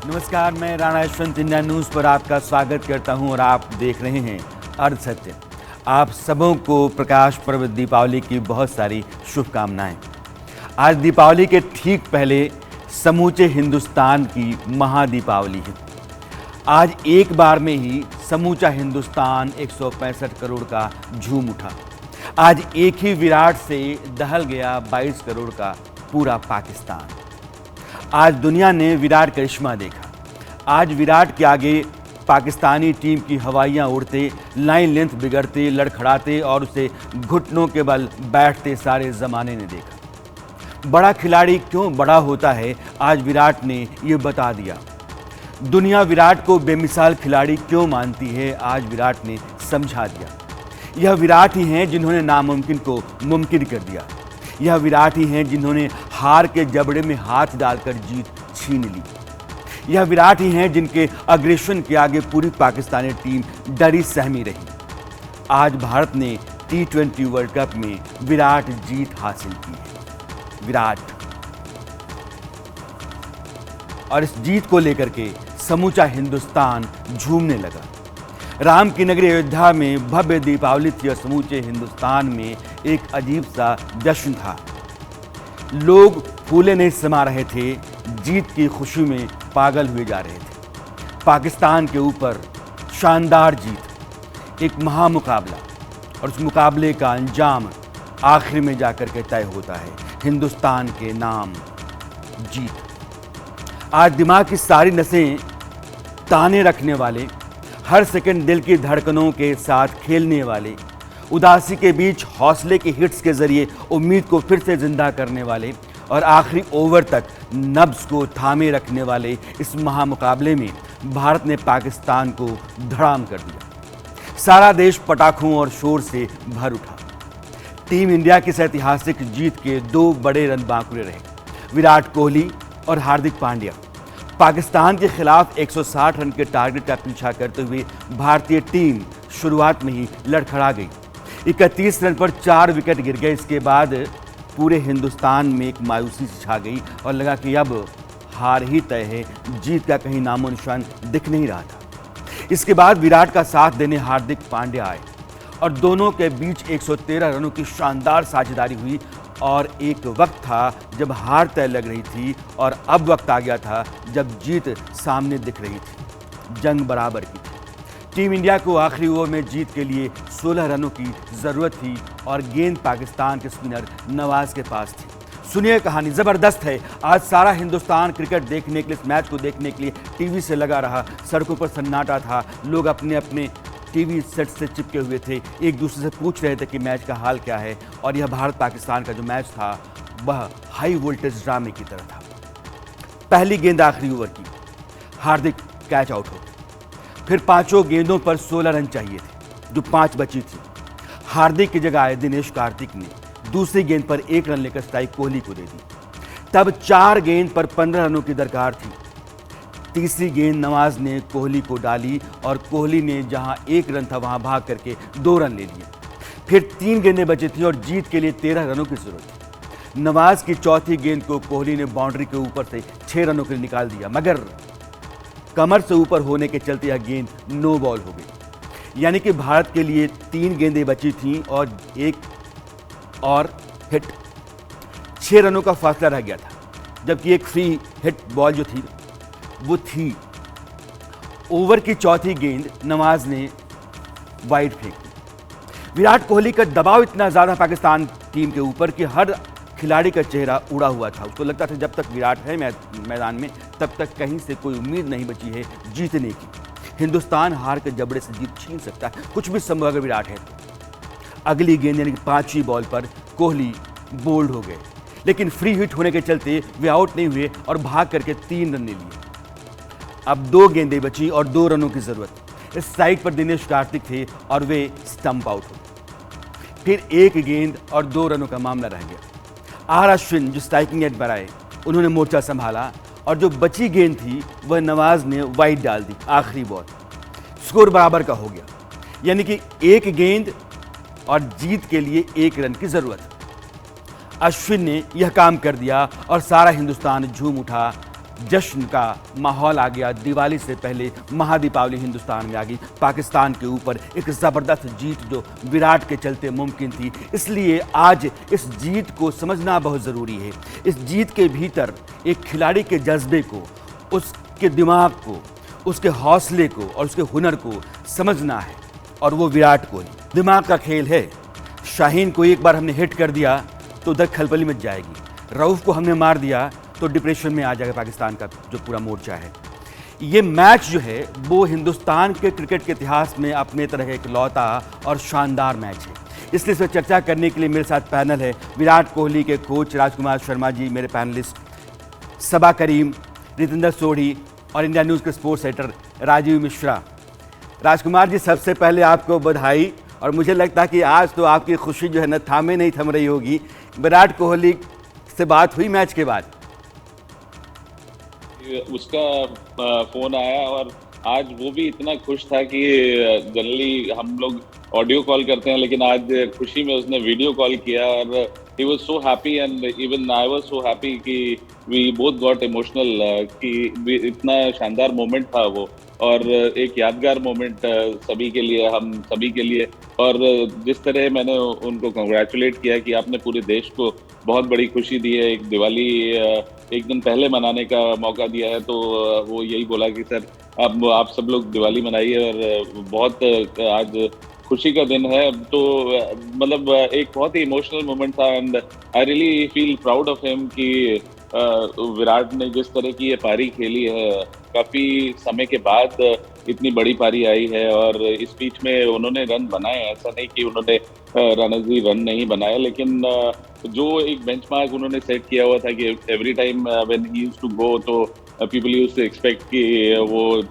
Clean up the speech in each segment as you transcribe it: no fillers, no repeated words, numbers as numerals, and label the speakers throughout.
Speaker 1: नमस्कार, मैं Rana Yashwant India news पर आपका स्वागत करता हूं और आप देख रहे हैं अर्ध सत्य। आप सबों को प्रकाश पर्व दीपावली की बहुत सारी शुभकामनाएं। आज दीपावली के ठीक पहले समूचे हिंदुस्तान की महादीपावली है। आज एक बार में ही समूचा हिंदुस्तान 165 करोड़ का झूम उठा। आज एक ही विराट से दहल गया 22 करोड़ का पूरा पाकिस्तान। आज दुनिया ने विराट करिश्मा देखा। आज विराट के आगे पाकिस्तानी टीम की हवाइयां उड़ते, लाइन लेंथ बिगड़ते, लड़खड़ाते और उसे घुटनों के बल बैठते सारे जमाने ने देखा। बड़ा खिलाड़ी क्यों बड़ा होता है, आज विराट ने ये बता दिया। दुनिया विराट को बेमिसाल खिलाड़ी क्यों मानती है, आज विराट ने समझा दिया। यह विराट ही हैं जिन्होंने नामुमकिन को मुमकिन कर दिया। यह विराट ही हैं जिन्होंने हार के जबड़े में हाथ डालकर जीत छीन ली। यह विराट ही हैं जिनके अग्रेशन के आगे पूरी पाकिस्तानी टीम डरी सहमी रही। आज भारत ने T20 वर्ल्ड कप में विराट जीत हासिल की है। विराट और इस जीत को लेकर के समूचा हिंदुस्तान झूमने लगा। राम की नगरी अयोध्या में भव्य दीपावली थी और समूचे हिंदुस्तान में एक अजीब सा जश्न था। लोग फूले नहीं समा रहे थे, जीत की खुशी में पागल हुए जा रहे थे। पाकिस्तान के ऊपर शानदार जीत, एक महामुकाबला, और उस मुकाबले का अंजाम आखिर में जाकर के तय होता है। हिंदुस्तान के नाम जीत। आज दिमाग की सारी नसें ताने रखने वाले, हर सेकंड दिल की धड़कनों के साथ खेलने वाले, उदासी के बीच हौसले के हिट्स के जरिए उम्मीद को फिर से जिंदा करने वाले और आखिरी ओवर तक नब्ज को थामे रखने वाले इस महामुकाबले में भारत ने पाकिस्तान को धड़ाम कर दिया। सारा देश पटाखों और शोर से भर उठा। टीम इंडिया की इस ऐतिहासिक जीत के दो बड़े रन बांकुरे रहे, विराट कोहली और हार्दिक पांड्या। पाकिस्तान के खिलाफ 160 रन के टारगेट का पीछा करते हुए भारतीय टीम शुरुआत में ही लड़खड़ा गई। 31 रन पर 4 विकेट गिर गए। इसके बाद पूरे हिंदुस्तान में एक मायूसी छा गई और लगा कि अब हार ही तय है, जीत का कहीं नामो निशान दिख नहीं रहा था। इसके बाद विराट का साथ देने हार्दिक पांड्या आए और दोनों के बीच 113 रनों की शानदार साझेदारी हुई। और एक वक्त था जब हार तय लग रही थी और अब वक्त आ गया था जब जीत सामने दिख रही थी। जंग बराबर की थी। टीम इंडिया को आखिरी ओवर में जीत के लिए 16 रनों की ज़रूरत थी और गेंद पाकिस्तान के स्पिनर नवाज के पास थी। सुनिए, कहानी ज़बरदस्त है। आज सारा हिंदुस्तान क्रिकेट देखने के लिए, इस मैच को देखने के लिए टीवी से लगा रहा। सड़कों पर सन्नाटा था। लोग अपने अपने टीवी सेट से चिपके हुए थे, एक दूसरे से पूछ रहे थे कि मैच का हाल क्या है। और यह भारत पाकिस्तान का जो मैच था वह हाई वोल्टेज ड्रामे की तरह था। पहली गेंद आखिरी ओवर की, हार्दिक कैच आउट हो गए। फिर पांचों गेंदों पर 16 रन चाहिए थे, जो 5 बची थी। हार्दिक की जगह आए दिनेश कार्तिक ने दूसरी गेंद पर 1 रन लेकर स्ट्राइक कोहली को दे दी। तब 4 गेंद पर 15 रनों की दरकार थी। तीसरी गेंद नवाज ने कोहली को डाली और कोहली ने जहां 1 रन था वहां भाग करके 2 रन ले लिए। फिर 3 गेंदें बची थी और जीत के लिए 13 रनों की जरूरत थी। नवाज की चौथी गेंद को कोहली ने बाउंड्री के ऊपर से 6 रनों के लिए निकाल दिया, मगर कमर से ऊपर होने के चलते यह गेंद नो बॉल हो गई। यानी कि भारत के लिए 3 गेंदें बची थीं और एक और हिट, 6 रनों का फासला रह गया था। जबकि एक फ्री हिट बॉल जो थी वो थी। ओवर की चौथी गेंद नवाज ने वाइड फेंक दी। विराट कोहली का दबाव इतना ज्यादा पाकिस्तान टीम के ऊपर कि हर खिलाड़ी का चेहरा उड़ा हुआ था। उसको लगता था जब तक विराट है मैदान में तब तक कहीं से कोई उम्मीद नहीं बची है जीतने की। हिंदुस्तान हार के जबड़े से जीत छीन सकता है, कुछ भी संभव अगर विराट है तो। अगली गेंद यानी कि 5वीं बॉल पर कोहली बोल्ड हो गए, लेकिन फ्री हिट होने के चलते वे आउट नहीं हुए और भाग करके 3 रन ले लिए। अब 2 गेंदें बची और 2 रनों की जरूरत। इस साइड पर दिनेश कार्तिक थे और वे स्टंप आउट हो गए। फिर 1 गेंद और 2 रनों का मामला रह गया। आर अश्विन जो स्ट्राइकिंग एंड पर आए, उन्होंने मोर्चा संभाला और जो बची गेंद थी वह नवाज ने वाइड डाल दी। आखिरी बॉल, स्कोर बराबर का हो गया। यानी कि 1 गेंद और जीत के लिए 1 रन की जरूरत। अश्विन ने यह काम कर दिया और सारा हिंदुस्तान झूम उठा। जश्न का माहौल आ गया। दिवाली से पहले महादीपावली हिंदुस्तान में आ गई। पाकिस्तान के ऊपर एक ज़बरदस्त जीत जो विराट के चलते मुमकिन थी। इसलिए आज इस जीत को समझना बहुत ज़रूरी है। इस जीत के भीतर एक खिलाड़ी के जज्बे को, उसके दिमाग को, उसके हौसले को और उसके हुनर को समझना है, और वो विराट कोहली। दिमाग का खेल है। शाहीन को एक बार हमने हिट कर दिया तो उधर खलबली मच जाएगी। रऊफ को हमने मार दिया तो डिप्रेशन में आ जाएगा पाकिस्तान का जो पूरा मोर्चा है। ये मैच जो है वो हिंदुस्तान के क्रिकेट के इतिहास में अपने तरह एक लौता और शानदार मैच है। इसलिए इस पर चर्चा करने के लिए मेरे साथ पैनल है विराट कोहली के कोच राजकुमार शर्मा जी, मेरे पैनलिस्ट सबा करीम, रितेंद्र सोढ़ी और इंडिया न्यूज़ के स्पोर्ट्स एडिटर राजीव मिश्रा। राजकुमार जी, सबसे पहले आपको बधाई। और मुझे लगता है कि आज तो आपकी खुशी जो है ना थामे नहीं थम रही होगी। विराट कोहली से बात हुई मैच के बाद?
Speaker 2: उसका फोन आया और आज वो भी इतना खुश था कि जनरली हम लोग ऑडियो कॉल करते हैं, लेकिन आज खुशी में उसने वीडियो कॉल किया और he was so happy and even I was so happy कि वी बोथ गॉट इमोशनल कि इतना शानदार मोमेंट था वो, और एक यादगार मोमेंट सभी के लिए, हम सभी के लिए। और जिस तरह मैंने उनको कंग्रेचुलेट किया कि आपने पूरे देश को बहुत बड़ी खुशी दी है, एक दिवाली एक दिन पहले मनाने का मौका दिया है, तो वो यही बोला कि सर अब आप सब लोग दिवाली मनाइए और बहुत आज खुशी का दिन है। तो मतलब एक बहुत ही इमोशनल मोमेंट था and I really feel proud of him कि विराट ने जिस तरह की ये पारी खेली है, काफी समय के बाद इतनी बड़ी पारी आई है और इस बीच में उन्होंने रन बनाए। ऐसा नहीं कि उन्होंने रन नहीं बनाए, लेकिन जो एक बेंचमार्क उन्होंने सेट किया हुआ था कि every time when he used to go तो पीपल यूज्ड टू एक्सपेक्ट कि वो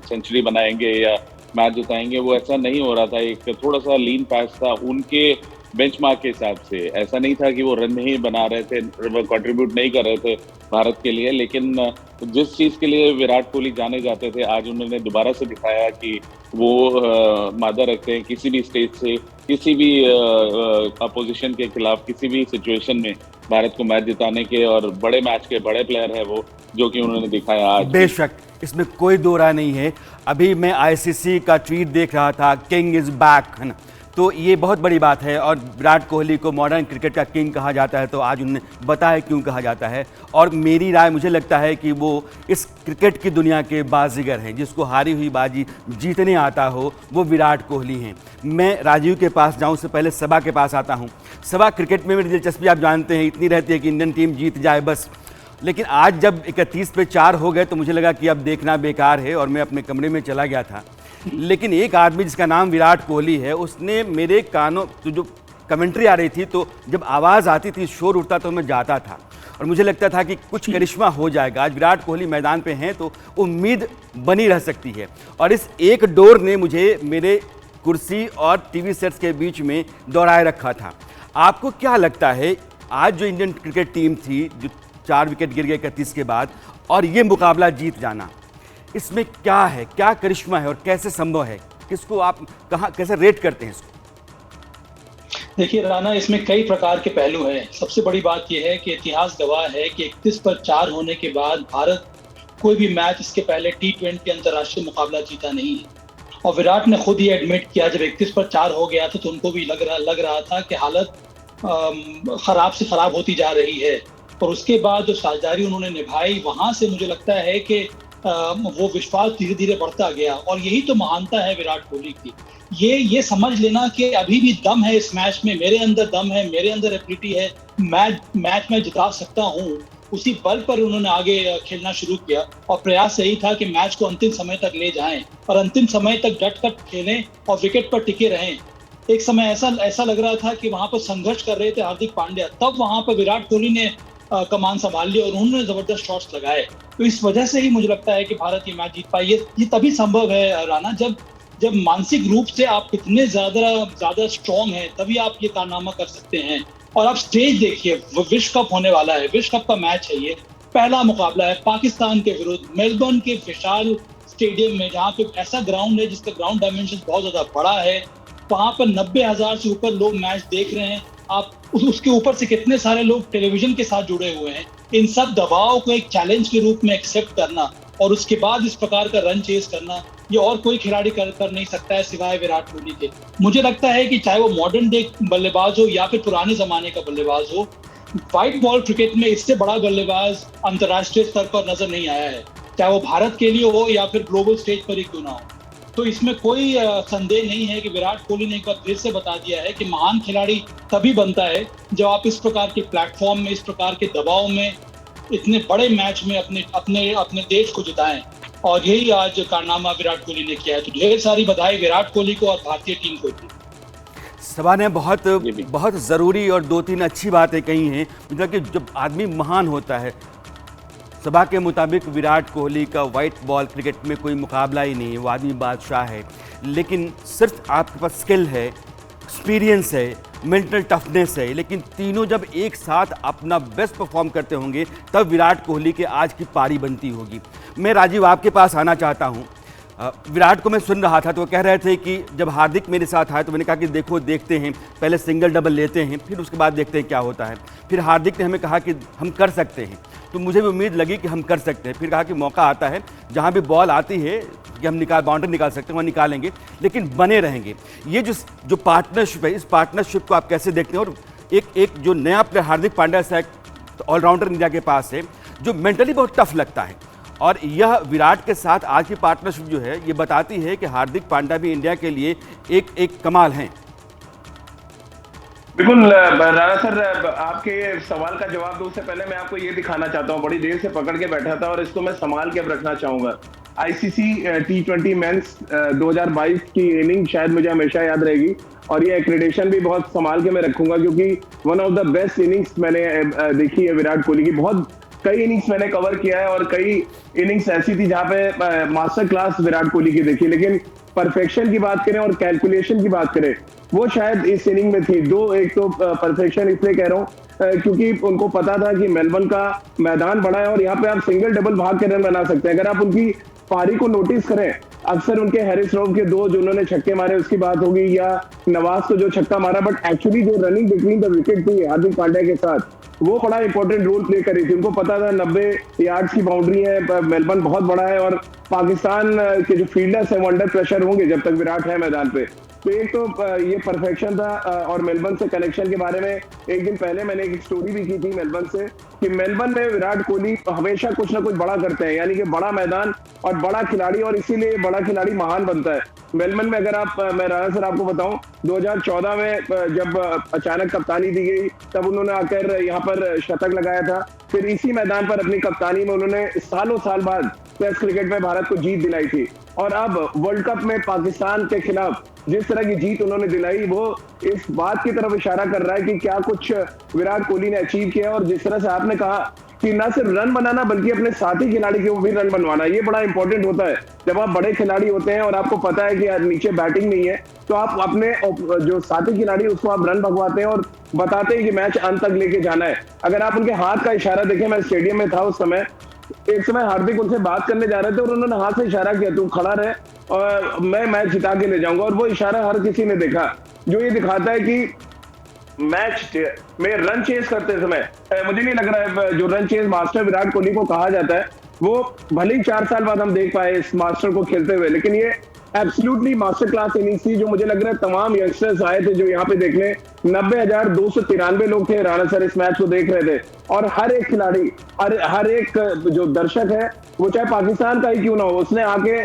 Speaker 2: सेंचुरी बनाएंगे या मैच जिताएंगे, वो ऐसा नहीं हो रहा था। एक थोड़ा सा लीन पैच था उनके बेंचमार्क के हिसाब से। ऐसा नहीं था कि वो रन नहीं बना रहे थे, वो कंट्रीब्यूट नहीं कर रहे थे भारत के लिए, लेकिन जिस चीज़ के लिए विराट कोहली जाने जाते थे, आज उन्होंने दोबारा से दिखाया कि वो मादा रखते हैं किसी भी स्टेज से, किसी भी अपोजिशन के खिलाफ, किसी भी सिचुएशन में भारत को मैच जिताने के, और बड़े मैच के बड़े प्लेयर है वो, जो कि उन्होंने दिखाया आज।
Speaker 1: बेशक, इसमें कोई दो राय नहीं है। अभी मैं आईसीसी का ट्वीट देख रहा था, किंग इज बैक, है ना, तो ये बहुत बड़ी बात है। और विराट कोहली को मॉडर्न क्रिकेट का किंग कहा जाता है, तो आज उन्होंने बताया क्यों कहा जाता है। और मेरी राय, मुझे लगता है कि वो इस क्रिकेट की दुनिया के बाजीगर हैं। जिसको हारी हुई बाजी जीतने आता हो, वो विराट कोहली हैं। मैं राजीव के पास जाऊँ से पहले सबा के पास आता हूँ। सबा, क्रिकेट में मेरी दिलचस्पी आप जानते हैं इतनी रहती है कि इंडियन टीम जीत जाए बस, लेकिन आज जब 31 पे 4 हो गए तो मुझे लगा कि अब देखना बेकार है और मैं अपने कमरे में चला गया था। लेकिन एक आदमी जिसका नाम विराट कोहली है, उसने मेरे कानों तो जो कमेंट्री आ रही थी, तो जब आवाज़ आती थी, शोर उठता, तो मैं जाता था और मुझे लगता था कि कुछ करिश्मा हो जाएगा। आज विराट कोहली मैदान पे हैं तो उम्मीद बनी रह सकती है। और इस एक डोर ने मुझे मेरे कुर्सी और टीवी सेट्स के बीच में दौड़ाए रखा था। आपको क्या लगता है, आज जो इंडियन क्रिकेट टीम थी, जो 4 विकेट गिर गए 31 के बाद, और ये मुकाबला जीत जाना, इसमें क्या है, क्या करिश्मा है और कैसे संभव है? किसको आप कहाँ कैसे रेट करते हैं इसको?
Speaker 3: देखिए राणा, इसमें कई प्रकार के पहलू हैं। सबसे बड़ी बात यह है कि इतिहास गवाह है कि 31 पर 4 होने के बाद भारत कोई भी मैच इसके पहले T20 अंतर्राष्ट्रीय मुकाबला जीता नहीं है। और विराट ने खुद ही एडमिट किया, जब 31 पर 4 हो गया था तो उनको भी लग रहा था कि हालत खराब से खराब होती जा रही है। और उसके बाद जो साझेदारी उन्होंने निभाई, वहां से मुझे लगता है कि वो विश्वास धीरे धीरे बढ़ता गया। और यही तो महानता है विराट कोहली की। ये समझ लेना कि अभी भी दम है इस मैच में, मेरे अंदर दम है, मेरे अंदर एबिलिटी है, मैच में जिता सकता हूँ। उसी बल पर उन्होंने आगे खेलना शुरू किया और प्रयास यही था कि मैच को अंतिम समय तक ले जाएं और अंतिम समय तक डट कर खेलें और विकेट पर टिके रहें। एक समय ऐसा लग रहा था कि वहां पर संघर्ष कर रहे थे हार्दिक पांड्या, तब वहां पर विराट कोहली ने कमान संभाल ली और उन्होंने जबरदस्त शॉट्स लगाए। तो इस वजह से ही मुझे लगता है कि भारत ये मैच जीत पाई। ये तभी संभव है राणा, जब मानसिक रूप से आप इतने ज्यादा स्ट्रॉन्ग हैं, तभी आप ये कारनामा कर सकते हैं। और आप स्टेज देखिए, विश्व कप होने वाला है, विश्व कप का मैच है, ये पहला मुकाबला है पाकिस्तान के विरुद्ध, मेलबर्न के विशाल स्टेडियम में, जहाँ पे ऐसा ग्राउंड है जिसका ग्राउंड डायमेंशन बहुत ज्यादा बड़ा है। वहां पर 90,000 से ऊपर लोग मैच देख रहे हैं। आप उसके ऊपर से कितने सारे लोग टेलीविजन के साथ जुड़े हुए हैं। इन सब दबाव को एक चैलेंज के रूप में एक्सेप्ट करना और उसके बाद इस प्रकार का रन चेस करना, ये और कोई खिलाड़ी कर नहीं सकता है सिवाय विराट कोहली के। मुझे लगता है कि चाहे वो मॉडर्न डे बल्लेबाज हो या फिर पुराने जमाने का बल्लेबाज हो, व्हाइट बॉल क्रिकेट में इससे बड़ा बल्लेबाज अंतर्राष्ट्रीय स्तर पर नजर नहीं आया है, चाहे वो भारत के लिए हो या फिर ग्लोबल स्टेज पर ही क्यों ना हो। तो इसमें कोई संदेह नहीं है कि विराट कोहली ने एक बार फिर से बता दिया है कि महान खिलाड़ी तभी बनता है जब आप इस प्रकार के प्लेटफॉर्म में, इस प्रकार के दबाव में, इतने बड़े मैच में अपने देश को जिताएं। और यही आज कारनामा विराट कोहली ने किया है। तो ढेर सारी बधाई विराट कोहली को और भारतीय टीम को भी।
Speaker 1: सभा ने बहुत ज़रूरी और 2-3 अच्छी बातें कही हैं। मतलब कि जब आदमी महान होता है, सभा के मुताबिक विराट कोहली का वाइट बॉल क्रिकेट में कोई मुकाबला ही नहीं है, वो आदमी बादशाह है। लेकिन सिर्फ आपके पास स्किल है, एक्सपीरियंस है, मेंटल टफनेस है, लेकिन तीनों जब एक साथ अपना बेस्ट परफॉर्म करते होंगे तब विराट कोहली के आज की पारी बनती होगी। मैं राजीव आपके पास आना चाहता हूँ। विराट को मैं सुन रहा था तो वो कह रहे थे कि जब हार्दिक मेरे साथ आए तो मैंने कहा कि देखो देखते हैं, पहले सिंगल डबल लेते हैं, फिर उसके बाद देखते हैं क्या होता है। फिर हार्दिक ने हमें कहा कि हम कर सकते हैं, तो मुझे भी उम्मीद लगी कि हम कर सकते हैं। फिर कहा कि मौका आता है जहाँ भी बॉल आती है कि हम बाउंड्री निकाल सकते हैं, वहाँ निकालेंगे, लेकिन बने रहेंगे। ये जो पार्टनरशिप है, इस पार्टनरशिप को आप कैसे देखते हैं? और एक जो नया प्लेयर हार्दिक पांड्या सा ऑलराउंडर इंडिया के पास है जो मेंटली बहुत टफ लगता है, और यह विराट के साथ आज की पार्टनरशिप जो है ये बताती है कि हार्दिक पांड्या भी इंडिया के लिए एक कमाल हैं।
Speaker 4: बिल्कुल राणा सर, आपके सवाल का जवाब दूं उससे पहले मैं आपको ये दिखाना चाहता हूँ। बड़ी देर से पकड़ के बैठा था और इसको मैं संभाल के रखना चाहूंगा। आईसीसी T20 मेंस 2022 की इनिंग शायद मुझे हमेशा याद रहेगी, और ये एक्रेडिशन भी बहुत संभाल के मैं रखूंगा, क्योंकि one of the best innings मैंने देखी है विराट कोहली की। बहुत कई इनिंग्स मैंने कवर किया है और कई इनिंग्स ऐसी थी जहां पे मास्टर क्लास विराट कोहली की देखी, लेकिन परफेक्शन की बात करें और कैलकुलेशन की बात करें, वो शायद इस इनिंग में थी। एक तो परफेक्शन इसलिए कह रहा हूं क्योंकि उनको पता था कि मेलबर्न का मैदान बड़ा है और यहाँ पे आप सिंगल डबल भाग के रन बना सकते हैं। अगर आप उनकी पारी को नोटिस करें, अक्सर उनके हैरिस रॉफ के 2 जो उन्होंने छक्के मारे उसकी बात होगी, या नवाज को जो छक्का मारा, बट एक्चुअली जो रनिंग बिटवीन द विकेट थी हार्दिक पांड्या के साथ, वो बड़ा इंपॉर्टेंट रोल प्ले करी थी। उनको पता था 90 यार्ड्स की बाउंड्री है, मेलबर्न बहुत बड़ा है और पाकिस्तान के जो फील्डर्स हैं वो अंडर प्रेशर होंगे जब तक विराट है मैदान पे। तो एक तो ये परफेक्शन था। और मेलबर्न से कनेक्शन के बारे में एक दिन पहले मैंने एक स्टोरी भी की थी मेलबर्न से, कि मेलबर्न में विराट कोहली हमेशा कुछ ना कुछ बड़ा करते हैं, यानी कि बड़ा मैदान और बड़ा खिलाड़ी, और इसीलिए बड़ा खिलाड़ी महान बनता है। मेलबर्न में अगर मैं राणा सर आपको बताऊं, 2014 में जब अचानक कप्तानी दी गई तब उन्होंने आकर यहाँ पर शतक लगाया था। फिर इसी मैदान पर अपनी कप्तानी में उन्होंने सालों साल बाद टेस्ट क्रिकेट में भारत को जीत दिलाई थी, और अब वर्ल्ड कप में पाकिस्तान के खिलाफ जिस तरह की जीत उन्होंने दिलाई, वो इस बात की तरफ इशारा कर रहा है कि क्या कुछ विराट कोहली ने अचीव किया। और जिस तरह से आपने कहा कि ना सिर्फ रन बनाना बल्कि अपने साथी खिलाड़ी के भी रन बनवाना, ये बड़ा इंपॉर्टेंट होता है। जब आप बड़े खिलाड़ी होते हैं और आपको पता है कि यार नीचे बैटिंग नहीं है, तो आप अपने जो साथी खिलाड़ी उसको आप रन भगवाते हैं और बताते हैं कि मैच अंत तक लेके जाना है। अगर आप उनके हाथ का इशारा देखें, मैं स्टेडियम में था उस समय, एक समय हार्दिक उनसे बात करने जा रहे थे और उन्होंने हाथ से इशारा किया, तू खड़ा रहे और मैं मैच जिता के ले जाऊंगा, और वो इशारा हर किसी ने देखा, जो ये दिखाता है कि मैच में रन चेस करते समय मुझे नहीं लग रहा है जो run chase master Virat Kohli को कहा जाता है, वो भले ही 4 साल बाद हम देख पाए इस मास्टर को खेलते हुए, लेकिन ये एब्सोल्युटली मास्टर क्लास इनिंग्स थी, जो मुझे लग रहा है तमाम यंगस्टर्स आए थे जो यहाँ पे देखने। 90,293 लोग थे राणा सर इस मैच को देख रहे थे, और हर एक खिलाड़ी, हर एक जो दर्शक है, वो चाहे पाकिस्तान का ही क्यों ना हो, उसने आके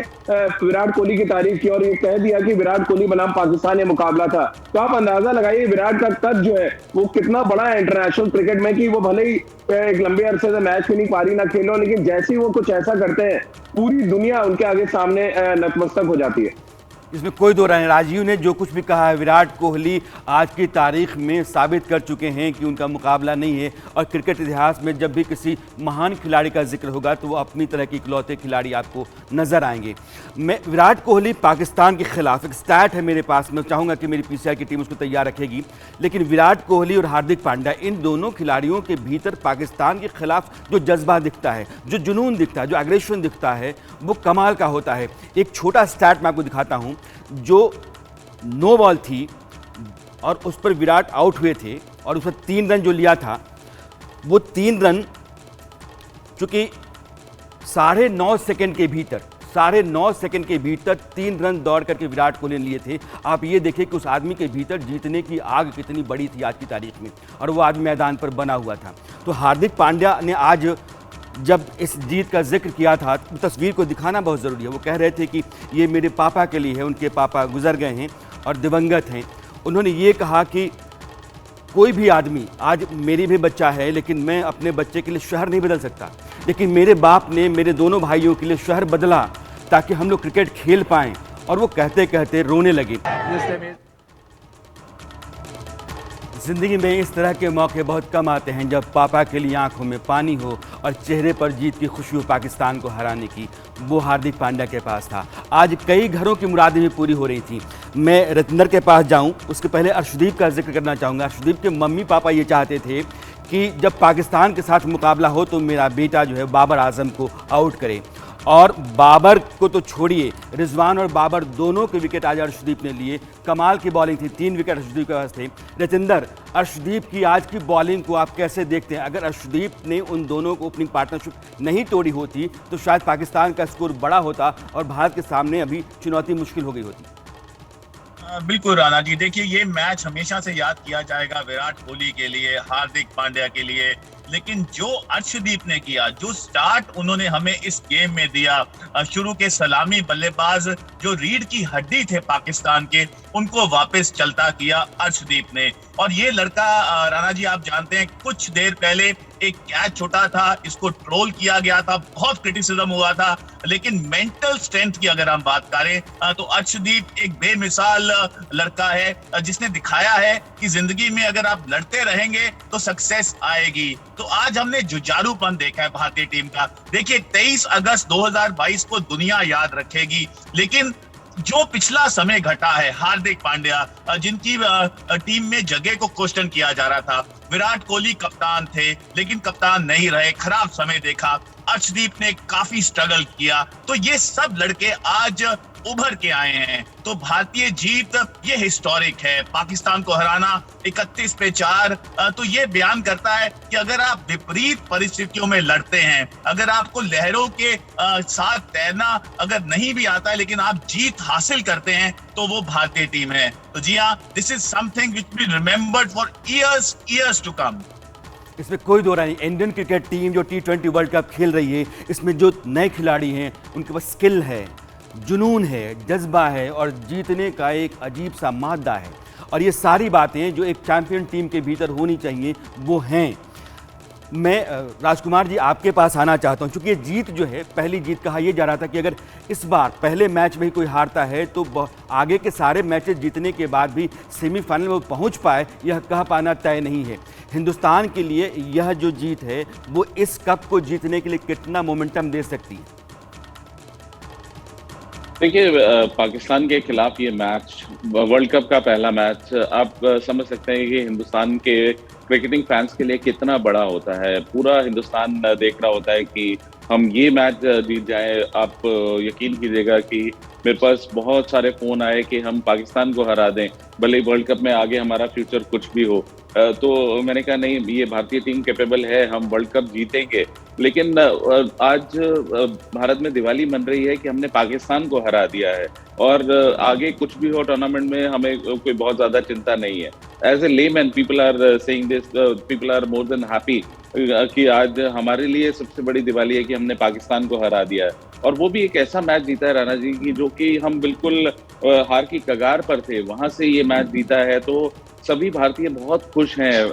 Speaker 4: विराट कोहली की तारीफ की और ये कह दिया कि विराट कोहली बनाम पाकिस्तान ये मुकाबला था। तो आप अंदाजा लगाइए विराट का कद जो है वो कितना बड़ा है इंटरनेशनल क्रिकेट में, कि वो भले ही एक लंबे अरसे से मैच की नहीं पारी ना खेलो, लेकिन जैसे ही वो कुछ ऐसा करते हैं पूरी दुनिया उनके आगे सामने नतमस्तक हो जाती है।
Speaker 1: इसमें कोई दो राय नहीं। राजीव ने जो कुछ भी कहा है, विराट कोहली आज की तारीख में साबित कर चुके हैं कि उनका मुकाबला नहीं है, और क्रिकेट इतिहास में जब भी किसी महान खिलाड़ी का जिक्र होगा तो वो अपनी तरह के इकलौते खिलाड़ी आपको नजर आएंगे। मैं विराट कोहली पाकिस्तान के खिलाफ एक स्टैट है मेरे पास, मैं चाहूँगा कि मेरी पीसीआई की टीम उसको तैयार रखेगी, लेकिन विराट कोहली और हार्दिक पांड्या, इन दोनों खिलाड़ियों के भीतर पाकिस्तान के खिलाफ जो जज्बा दिखता है, जो जुनून दिखता है, जो एग्रेशन दिखता है, वो कमाल का होता है। एक छोटा स्टैट मैं आपको दिखाता हूँ। जो 9 बॉल थी और उस पर विराट आउट हुए थे और उस पर 3 रन जो लिया था, वो 3 रन क्योंकि 9.5 सेकंड के भीतर 9.5 सेकंड के भीतर 3 रन दौड़ करके विराट कोहली ने लिए थे। आप ये देखिए कि उस आदमी के भीतर जीतने की आग कितनी बड़ी थी आज की तारीख में, और वो आदमी मैदान पर बना हुआ था। तो हार्दिक पांड्या ने आज जब इस जीत का जिक्र किया था, तस्वीर को दिखाना बहुत ज़रूरी है। वो कह रहे थे कि ये मेरे पापा के लिए है, उनके पापा गुजर गए हैं और दिवंगत हैं। उन्होंने ये कहा कि कोई भी आदमी, आज मेरी भी बच्चा है लेकिन मैं अपने बच्चे के लिए शहर नहीं बदल सकता, लेकिन मेरे बाप ने मेरे दोनों भाइयों के लिए शहर बदला ताकि हम लोग क्रिकेट खेल पाएं। और वो कहते कहते रोने लगे। जिंदगी में इस तरह के मौके बहुत कम आते हैं जब पापा के लिए आंखों में पानी हो और चेहरे पर जीत की खुशी हो पाकिस्तान को हराने की। वो हार्दिक पांड्या के पास था। आज कई घरों की मुरादें भी पूरी हो रही थी। मैं रतिंदर के पास जाऊं उसके पहले अर्शदीप का जिक्र करना चाहूँगा। अर्शदीप के मम्मी पापा ये चाहते थे कि जब पाकिस्तान के साथ मुकाबला हो तो मेरा बेटा जो है बाबर आजम को आउट करे, और बाबर को तो छोड़िए, रिजवान और बाबर दोनों के विकेट आज अर्शदीप ने लिए। कमाल की बॉलिंग थी, 3 विकेट अर्शदीप के पास थे। रतिंदर, अर्शदीप की आज की बॉलिंग को आप कैसे देखते हैं? अगर अर्शदीप ने उन दोनों को ओपनिंग पार्टनरशिप नहीं तोड़ी होती तो शायद पाकिस्तान का स्कोर बड़ा होता और भारत के सामने अभी चुनौती मुश्किल हो गई होती।
Speaker 5: बिल्कुल राणा जी, देखिए ये मैच हमेशा से याद किया जाएगा विराट कोहली के लिए, हार्दिक पांड्या के लिए, लेकिन जो अर्शदीप ने किया, जो स्टार्ट उन्होंने हमें इस गेम में दिया, शुरू के सलामी बल्लेबाज जो रीढ़ की हड्डी थे पाकिस्तान के, उनको वापस चलता किया अर्शदीप ने। और ये लड़का राणा जी आप जानते हैं, कुछ देर पहले एक कैच छोटा था, इसको ट्रोल किया गया था, बहुत क्रिटिसिज्म हुआ था, लेकिन मेंटल स्ट्रेंथ की अगर हम बात करें तो अर्शदीप एक बेमिसाल लड़का है जिसने दिखाया है कि जिंदगी में अगर आप लड़ते रहेंगे तो सक्सेस आएगी। तो आज हमने जुझारूपन देखा है भारतीय टीम का। देखिए 23 अगस्त 2022 को दुनिया याद रखेगी, लेकिन जो पिछला समय घटा है, हार्दिक पांड्या जिनकी टीम में जगह को क्वेश्चन किया जा रहा था, विराट कोहली कप्तान थे लेकिन कप्तान नहीं रहे, खराब समय देखा, अर्शदीप ने काफी स्ट्रगल किया, तो ये सब लड़के आज उभर के आए हैं। तो भारतीय जीत ये हिस्टोरिक है। पाकिस्तान को हराना 31 पे 4 तो ये बयान करता है कि अगर आप विपरीत परिस्थितियों में लड़ते हैं, अगर आपको लहरों के साथ तैरना अगर नहीं भी आता है लेकिन आप जीत हासिल करते हैं, तो वो भारतीय टीम है। तो जी हाँ, this is something which will be remembered for years to come.
Speaker 1: इसमें कोई दो राय नहीं। इंडियन क्रिकेट टीम जो T20 वर्ल्ड कप खेल रही है, इसमें जो नए खिलाड़ी हैं उनके पास स्किल है, जुनून है, जज्बा है और जीतने का एक अजीब सा मादा है। और ये सारी बातें जो एक चैंपियन टीम के भीतर होनी चाहिए वो हैं। मैं राजकुमार जी आपके पास आना चाहता हूं, क्योंकि ये जीत जो है, पहली जीत कहा यह जा रहा था कि अगर इस बार पहले मैच में ही कोई हारता है तो आगे के सारे मैचेस जीतने के बाद भी सेमीफाइनल में पहुंच पाए, यह कह पाना तय नहीं है। हिंदुस्तान के लिए यह जो जीत है वो इस कप को जीतने के लिए कितना मोमेंटम दे सकती है?
Speaker 2: देखिए, पाकिस्तान के खिलाफ ये मैच, वर्ल्ड कप का पहला मैच, आप समझ सकते हैं कि हिंदुस्तान के क्रिकेटिंग फैंस के लिए कितना बड़ा होता है। पूरा हिंदुस्तान देख रहा होता है कि हम ये मैच जीत जाए। आप यकीन कीजिएगा कि मेरे पास बहुत सारे फ़ोन आए कि हम पाकिस्तान को हरा दें, भले वर्ल्ड कप में आगे हमारा फ्यूचर कुछ भी हो। तो मैंने कहा नहीं, ये भारतीय टीम कैपेबल है, हम वर्ल्ड कप जीतेंगे। लेकिन आज भारत में दिवाली मन रही है कि हमने पाकिस्तान को हरा दिया है, और आगे कुछ भी हो टूर्नामेंट में हमें कोई बहुत ज़्यादा चिंता नहीं है। As a layman people are saying this, people are more than happy कि आज हमारे लिए सबसे बड़ी दिवाली है कि हमने पाकिस्तान को हरा दिया है। और वो भी एक ऐसा मैच जीता है राणा जी की जो कि हम बिल्कुल हार की कगार पर थे, वहां से ये मैच जीता है। तो सभी भारतीय बहुत खुश हैं।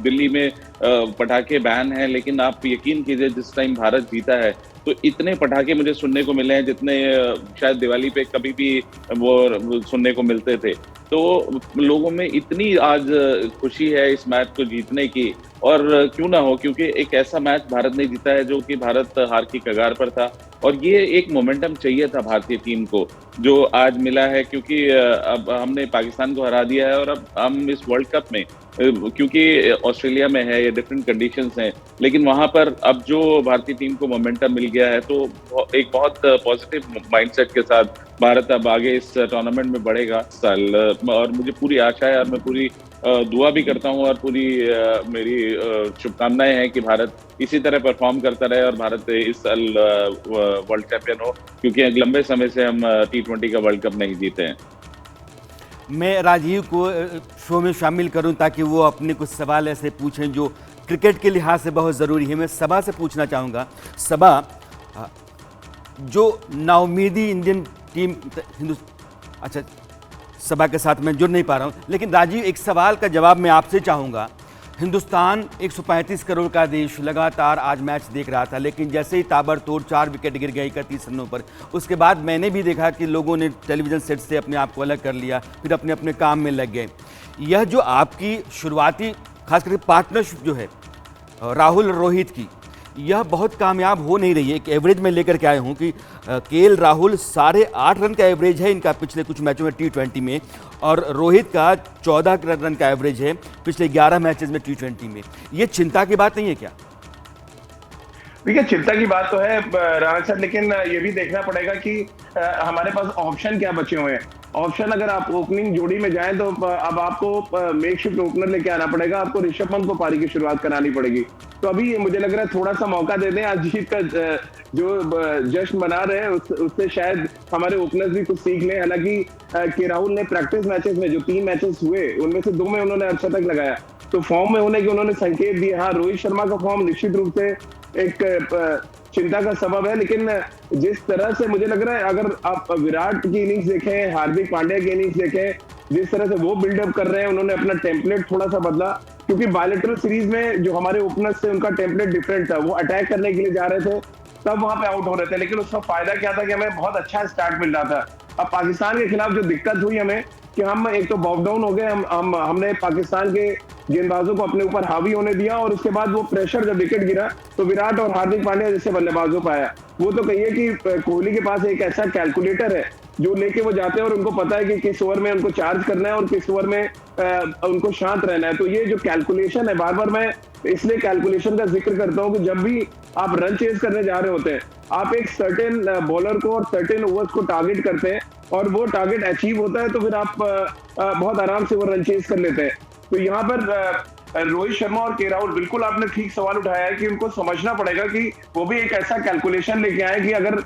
Speaker 2: दिल्ली में पटाखे बैन हैं, लेकिन आप यकीन कीजिए जिस टाइम भारत जीता है तो इतने पटाखे मुझे सुनने को मिले हैं जितने शायद दिवाली पे कभी भी वो सुनने को मिलते थे। तो लोगों में इतनी आज खुशी है इस मैच को जीतने की, और क्यों ना हो, क्योंकि एक ऐसा मैच भारत ने जीता है जो कि भारत हार की कगार पर था। और ये एक मोमेंटम चाहिए था भारतीय टीम को जो आज मिला है, क्योंकि अब हमने पाकिस्तान को हरा दिया है और अब हम इस वर्ल्ड कप में, क्योंकि ऑस्ट्रेलिया में है, ये डिफरेंट कंडीशंस हैं, लेकिन वहां पर अब जो भारतीय टीम को मोमेंटम मिल गया है, तो एक बहुत पॉजिटिव माइंडसेट के साथ भारत अब आगे इस टूर्नामेंट में बढ़ेगा साल। और मुझे पूरी आशा है और मैं पूरी दुआ भी करता हूँ और पूरी मेरी शुभकामनाएं हैं कि भारत इसी तरह परफॉर्म करता रहे और भारत इस साल वर्ल्ड चैंपियन हो, क्योंकि लंबे समय से हम T20 का वर्ल्ड कप नहीं जीते हैं।
Speaker 1: मैं राजीव को शो में शामिल करूं ताकि वो अपने कुछ सवाल ऐसे पूछें जो क्रिकेट के लिहाज से बहुत ज़रूरी है। मैं सबा से पूछना चाहूँगा, सबा, जो नाउमीदी इंडियन टीम अच्छा, सबा के साथ मैं जुड़ नहीं पा रहा हूँ, लेकिन राजीव एक सवाल का जवाब मैं आपसे चाहूँगा। हिंदुस्तान 135 करोड़ का देश लगातार आज मैच देख रहा था, लेकिन जैसे ही ताबड़तोड़ 4 विकेट गिर गए 31 रनों पर, उसके बाद मैंने भी देखा कि लोगों ने टेलीविज़न सेट से अपने आप को अलग कर लिया, फिर अपने अपने काम में लग गए। यह जो आपकी शुरुआती खास करके पार्टनरशिप जो है राहुल रोहित की, यह बहुत कामयाब हो नहीं रही है। एक एवरेज में लेकर के आए हूँ कि केएल राहुल 8.5 रन का एवरेज है इनका पिछले कुछ मैचों में T20 में, और रोहित का 14 रन का एवरेज है पिछले 11 मैचेस में T20 में। ये चिंता की बात नहीं है क्या?
Speaker 4: देखिए, चिंता की बात तो है राणा सर, लेकिन ये भी देखना पड़ेगा कि हमारे पास ऑप्शन क्या बचे हुए हैं। ऑप्शन अगर आप ओपनिंग जोड़ी में जाएं तो अब आपको मेकशिफ्ट ओपनर लेके आना पड़ेगा, आपको ऋषभ पंत को पारी की शुरुआत करानी पड़ेगी। तो अभी मुझे लग रहा है थोड़ा सा मौका दे दें, आज जीत का जो जश्न मना रहे हैं उससे शायद हमारे ओपनर्स भी कुछ सीख लें। हालांकि के राहुल ने प्रैक्टिस मैचेस में जो 3 मैचेस हुए उनमें से 2 में उन्होंने अर्धशतक लगाया, तो फॉर्म में होने के उन्होंने संकेत दिए। हाँ, रोहित शर्मा का फॉर्म निश्चित रूप से एक चिंता का सबब है, लेकिन जिस तरह से मुझे लग रहा है, अगर आप विराट की इनिंग्स देखें, हार्दिक पांड्या की इनिंग्स देखें, जिस तरह से वो बिल्डअप कर रहे हैं, उन्होंने अपना टेम्पलेट थोड़ा सा बदला, क्योंकि बायलैटरल सीरीज में जो हमारे ओपनर्स थे उनका टेम्पलेट डिफरेंट था। वो अटैक करने के लिए जा रहे थे, तब वहां पे आउट हो रहे थे, लेकिन उसका फायदा क्या था कि हमें बहुत अच्छा स्टार्ट मिल रहा था। अब पाकिस्तान के खिलाफ जो दिक्कत हुई हमें कि हम एक तो बॉक डाउन हो गए, हमने पाकिस्तान के गेंदबाजों को अपने ऊपर हावी होने दिया, और उसके बाद वो प्रेशर जब विकेट गिरा तो विराट और हार्दिक पांड्या जैसे बल्लेबाजों पर आया। वो तो कहिए कि कोहली के पास एक ऐसा कैलकुलेटर है जो लेके वो जाते हैं और उनको पता है कि किस ओवर में उनको चार्ज करना है और किस ओवर में उनको शांत रहना है। तो ये जो कैलकुलेशन है, बार बार मैं इसलिए कैलकुलेशन का जिक्र करता हूँ कि जब भी आप रन चेज करने जा रहे होते हैं, आप एक सर्टेन बॉलर को और सर्टेन ओवर्स को टारगेट करते हैं और वो टारगेट अचीव होता है तो फिर आप बहुत आराम से वो रन चेज कर लेते हैं। तो यहाँ पर रोहित शर्मा और के राहुल, बिल्कुल आपने ठीक सवाल उठाया है कि उनको समझना पड़ेगा कि वो भी एक ऐसा कैलकुलेशन लेके आए कि अगर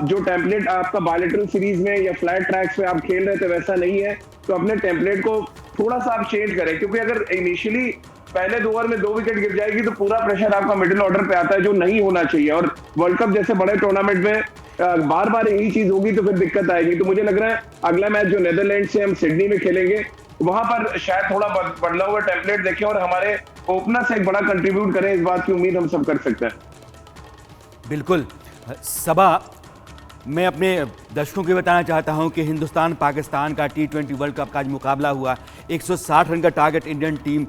Speaker 4: जो टेम्पलेट आपका बायलैटरल सीरीज में या फ्लैट ट्रैक्स पे आप खेल रहे थे वैसा नहीं है, तो अपने टेम्पलेट को थोड़ा सा आप चेंज करें, क्योंकि अगर इनिशियली पहले 2 ओवर में 2 विकेट गिर जाएगी तो पूरा प्रेशर आपका मिडिल ऑर्डर पे आता है, जो नहीं होना चाहिए। और वर्ल्ड कप जैसे बड़े टूर्नामेंट में बार बार यही चीज होगी तो फिर दिक्कत आएगी। तो मुझे लग रहा है अगला मैच जो नीदरलैंड से हम सिडनी में खेलेंगे, वहां पर शायद थोड़ा बदला हुआ टेम्पलेट देखें और हमारे ओपनर से एक बड़ा कंट्रीब्यूट करें, इस बात की उम्मीद हम सब कर सकते हैं।
Speaker 1: बिल्कुल सबा, मैं अपने दर्शकों को बताना चाहता हूं कि हिंदुस्तान पाकिस्तान का T20 वर्ल्ड कप का आज मुकाबला हुआ। 160 रन का टारगेट इंडियन टीम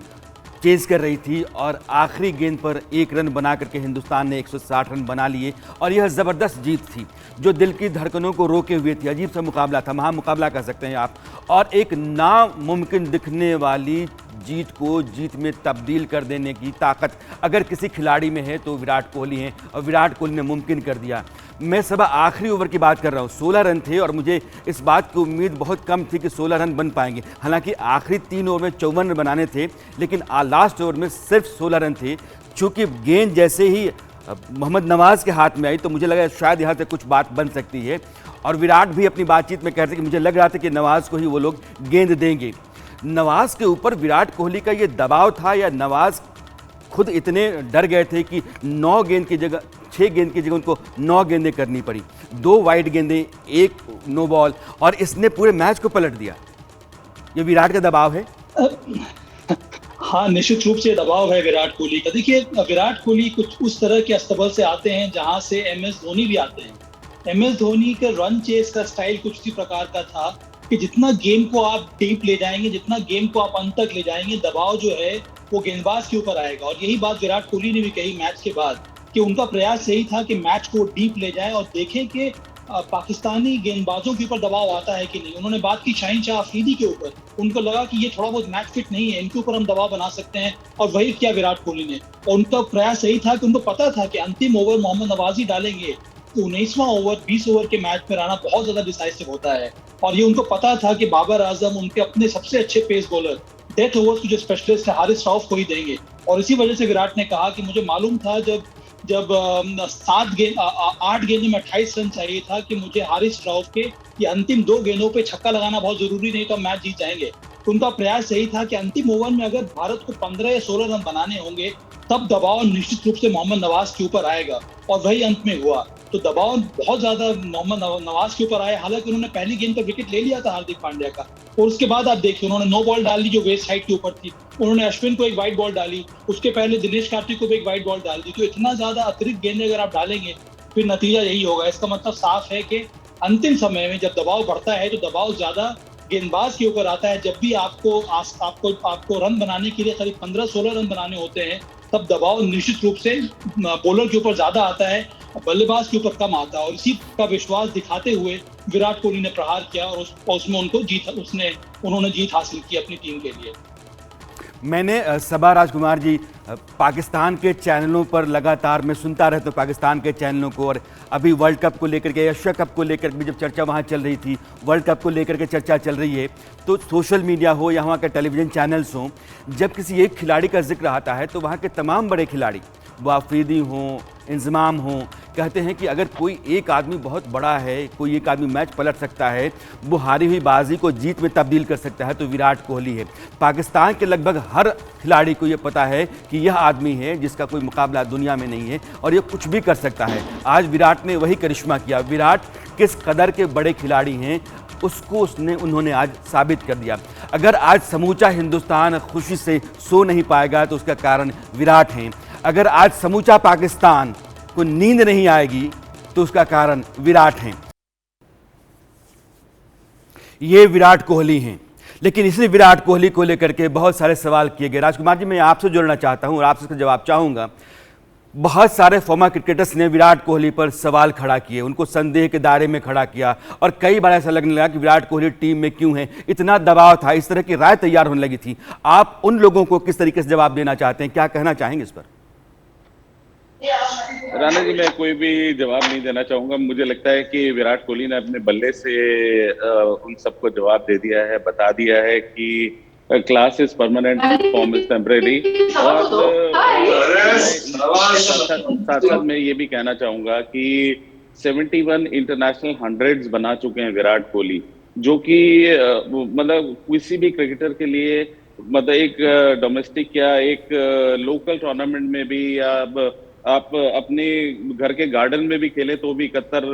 Speaker 1: चेज कर रही थी और आखिरी गेंद पर 1 रन बना करके हिंदुस्तान ने 160 रन बना लिए और यह ज़बरदस्त जीत थी जो दिल की धड़कनों को रोके हुए थी। अजीब सा मुकाबला था, महामुकाबला कह सकते हैं आप, और एक नामुमकिन दिखने वाली जीत को जीत में तब्दील कर देने की ताकत अगर किसी खिलाड़ी में है तो विराट कोहली हैं, और विराट कोहली ने मुमकिन कर दिया। मैं सब आखिरी ओवर की बात कर रहा हूँ, 16 रन थे और मुझे इस बात की उम्मीद बहुत कम थी कि 16 रन बन पाएंगे। हालांकि आखिरी 3 ओवर में 54 रन बनाने थे, लेकिन लास्ट ओवर में सिर्फ 16 रन थे। चूँकि गेंद जैसे ही मोहम्मद नवाज़ के हाथ में आई तो मुझे लगा शायद यहाँ से कुछ बात बन सकती है, और विराट भी अपनी बातचीत में कहते कि मुझे लग रहा था कि नवाज़ को ही वो लोग गेंद देंगे। नवाज़ के ऊपर विराट कोहली का ये दबाव था या नवाज़ खुद इतने डर गए थे कि 6 गेंद की जगह उनको 9 गेंदें करनी पड़ी, 2 वाइड गेंदें, 1 नो बॉल, और इसने पूरे मैच को पलट दिया। ये विराट का दबाव है।
Speaker 3: हाँ, निश्चित रूप से दबाव है विराट कोहली का। देखिए, विराट कोहली कुछ उस तरह के अस्तबल से आते हैं जहां से MS धोनी भी आते हैं। MS धोनी का रन चेस का स्टाइल कुछ इसी प्रकार का था कि जितना गेम को आप डीप ले जाएंगे, जितना गेम को आप अंत तक ले जाएंगे, दबाव जो है वो गेंदबाज के ऊपर आएगा। और यही बात विराट कोहली ने भी कही मैच के बाद कि उनका प्रयास यही था कि मैच को डीप ले जाए और देखें कि पाकिस्तानी गेंदबाजों के ऊपर दबाव आता है कि नहीं। उन्होंने बात की शाहीन शाह अफरीदी के ऊपर, उनको लगा कि ये थोड़ा बहुत मैच फिट नहीं है, इनके ऊपर हम दबाव बना सकते हैं, और वही किया विराट कोहली ने। और उनका प्रयास यही था कि उनको पता था कि अंतिम ओवर मोहम्मद नवाजी डालेंगे तो 19वां ओवर 20 ओवर के मैच में रहना बहुत ज्यादा डिसाइसिव होता है। और ये उनको पता था कि बाबर आजम उनके अपने सबसे अच्छे पेस बॉलर डेथ ओवर्स के जो स्पेशलिस्ट है हारिस रऊफ को ही देंगे। और इसी वजह से विराट ने कहा कि मुझे मालूम था जब जब 8 गेंदों में 28 रन चाहिए था कि मुझे हारिस रऊफ के ये अंतिम 2 गेंदों पे छक्का लगाना बहुत जरूरी, नहीं तो मैच जीत जाएंगे। उनका प्रयास यही था कि अंतिम ओवर में अगर भारत को 15 या 16 रन बनाने होंगे तब दबाव निश्चित रूप से मोहम्मद नवाज के ऊपर आएगा, और वही अंत में हुआ। तो दबाव बहुत ज्यादा मोहम्मद नवाज के ऊपर आया। हालांकि उन्होंने पहली गेंद पर विकेट ले लिया था हार्दिक पांड्या का, और उसके बाद आप देखिए उन्होंने 9 बॉल डाल दी जो वेस्ट साइड के ऊपर थी। उन्होंने अश्विन को एक वाइड बॉल डाली, उसके पहले दिनेश कार्तिक को भी एक वाइड बॉल डाल दी। तो इतना ज्यादा अतिरिक्त गेंदें अगर आप डालेंगे फिर नतीजा यही होगा। इसका मतलब साफ है कि अंतिम समय में जब दबाव बढ़ता है तो दबाव ज्यादा गेंदबाज के ऊपर आता है। जब भी आपको रन बनाने के लिए करीब 15-16 रन बनाने होते हैं तब दबाव निश्चित रूप से बॉलर के ऊपर ज्यादा आता है, बल्लेबाज के ऊपर कम आता है। और इसी का विश्वास दिखाते हुए विराट कोहली ने प्रहार किया और उसमें उन्होंने जीत हासिल की अपनी टीम के लिए।
Speaker 1: मैंने सबा राजकुमार जी पाकिस्तान के चैनलों पर लगातार मैं सुनता रहता हूँ पाकिस्तान के चैनलों को, और अभी वर्ल्ड कप को लेकर के, एशिया कप को लेकर भी जब चर्चा वहाँ चल रही थी, वर्ल्ड कप को लेकर के चर्चा चल रही है, तो सोशल मीडिया हो या वहाँ के टेलीविज़न चैनल्स हों, जब किसी एक खिलाड़ी का जिक्र आता है तो वहाँ के तमाम बड़े खिलाड़ी, वो आफरीदी हों, इंजमाम हों, कहते हैं कि अगर कोई एक आदमी बहुत बड़ा है, कोई एक आदमी मैच पलट सकता है, वो हारी हुई बाजी को जीत में तब्दील कर सकता है, तो विराट कोहली है। पाकिस्तान के लगभग हर खिलाड़ी को ये पता है कि यह आदमी है जिसका कोई मुकाबला दुनिया में नहीं है और ये कुछ भी कर सकता है। आज विराट ने वही करिश्मा किया। विराट किस कदर के बड़े खिलाड़ी हैं उसको उन्होंने आज साबित कर दिया। अगर आज समूचा हिंदुस्तान खुशी से सो नहीं पाएगा तो उसका कारण विराट हैं। अगर आज समूचा पाकिस्तान को नींद नहीं आएगी तो उसका कारण विराट हैं। ये विराट कोहली हैं। लेकिन इसी विराट कोहली को लेकर के बहुत सारे सवाल किए गए। राजकुमार जी, मैं आपसे जुड़ना चाहता हूं और आपसे इसका जवाब चाहूंगा। बहुत सारे फॉर्मर क्रिकेटर्स ने विराट कोहली पर सवाल खड़ा किए, उनको संदेह के दायरे में खड़ा किया, और कई बार ऐसा लगने लगा कि विराट कोहली टीम में क्यों है, इतना दबाव था, इस तरह की राय तैयार होने लगी थी। आप उन लोगों को किस तरीके से जवाब देना चाहते हैं, क्या कहना चाहेंगे इस पर?
Speaker 2: राणा जी, मैं कोई भी जवाब नहीं देना चाहूंगा। मुझे लगता है कि विराट कोहली ने अपने बल्ले से उन सबको जवाब दे दिया है, बता दिया है कि class is permanent, form is temporary. और साथ साथ मैं ये भी कहना चाहूंगा कि 71 इंटरनेशनल हंड्रेड्स बना चुके हैं विराट कोहली, जो कि मतलब किसी भी क्रिकेटर के लिए, मतलब एक डोमेस्टिक या एक लोकल टूर्नामेंट में भी, या आप अपने घर के गार्डन में भी खेले तो भी 71